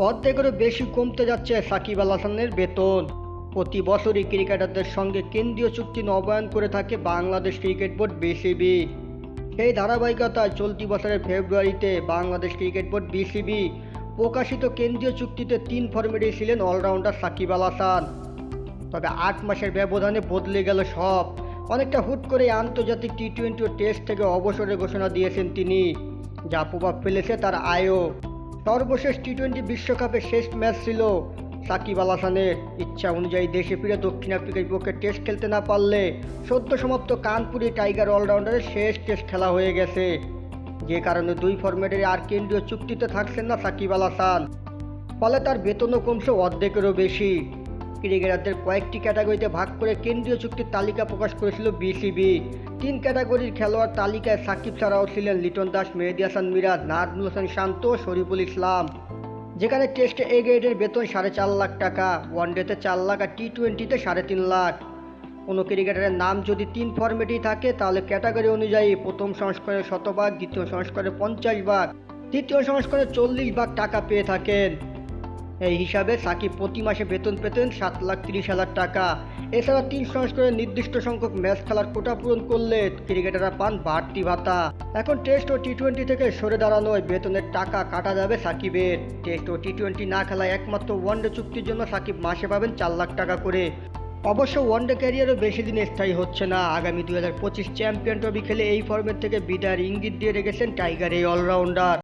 অর্ধেকেরও বেশি কমতে যাচ্ছে সাকিব আল হাসানের বেতন। প্রতি বছরই ক্রিকেটারদের সঙ্গে কেন্দ্রীয় চুক্তি নবায়ন করে থাকে বাংলাদেশ ক্রিকেট বোর্ড বিসিবি। সেই ধারাবাহিকতায় চলতি বছরের ফেব্রুয়ারিতে বাংলাদেশ ক্রিকেট বোর্ড বিসিবি প্রকাশিত কেন্দ্রীয় চুক্তিতে 3 ফরম্যাটেই ছিলেন অলরাউন্ডার সাকিব আল হাসান। তবে 8 মাসের ব্যবধানে বদলে গেল সব। অনেকটা হুট করে আন্তর্জাতিক টি-20 ও টেস্ট থেকে অবসরের ঘোষণা দিয়েছেন তিনি, যা প্রভাব ফেলেছে তার আয়ও। সর্বশেষ টি-20 বিশ্বকাপের শেষ ম্যাচ ছিল সাকিব আল হাসানের। ইচ্ছা অনুযায়ী দেশে ফিরে দক্ষিণ আফ্রিকার বিপক্ষে টেস্ট খেলতে না পারলে সদ্য সমাপ্ত কানপুরি টাইগার অলরাউন্ডারের শেষ টেস্ট খেলা হয়ে গেছে, যে কারণে 2 ফরম্যাটের আর কেন্দ্রীয় চুক্তিতে থাকছেন না সাকিব আল হাসান। ফলে তার বেতনও কমছে অর্ধেকেরও বেশি। ক্রিকেটারদের কয়েকটি ক্যাটাগরিতে ভাগ করে কেন্দ্রীয় চুক্তির তালিকা প্রকাশ করেছিল বিসিবি। 3 ক্যাটাগরির খেলোয়াড় তালিকায় সাকিব ছাড়াও ছিলেন লিটন দাস, মেহেদী হাসান মিরাজ, নাজমুল হোসেন শান্ত, শরীফুল ইসলাম। যেখানে টেস্টে এ গ্রেডের বেতন 4.5 লাখ টাকা, ওয়ানডেতে 4 লাখ আর টি-20তে 3.5 লাখ। কোনো ক্রিকেটারের নাম যদি 3 ফরম্যাটেই থাকে তাহলে ক্যাটাগরি অনুযায়ী প্রথম সংস্করণে 100 ভাগ, দ্বিতীয় সংস্করণে 50 ভাগ, তৃতীয় সংস্করণে 40 ভাগ টাকা পেয়ে থাকেন। এই হিসাবে সাকিব প্রতি মাসে বেতন পেতেন 7,30,000 টাকা। এছাড়া 3 সংস্করণে নির্দিষ্ট সংখ্যক ম্যাচ খেলার কোটা পূরণ করলে ক্রিকেটাররা পান বাড়তি ভাতা। এখন টেস্ট ও টি-20 থেকে সরে দাঁড়ানোয় বেতনের টাকা কাটা যাবে সাকিবের। টেস্ট ও টি-20 না খেলায় একমাত্র ওয়ানডে চুক্তির জন্য সাকিব মাসে পাবেন 4 লাখ টাকা করে। অবশ্য ওয়ানডে ক্যারিয়ারও বেশি দিন স্থায়ী হচ্ছে না। আগামী 2025 চ্যাম্পিয়ন ট্রফি খেলে এই ফর্মেট থেকে বিদায়ের ইঙ্গিত দিয়ে রেখেছেন টাইগার এই অলরাউন্ডার।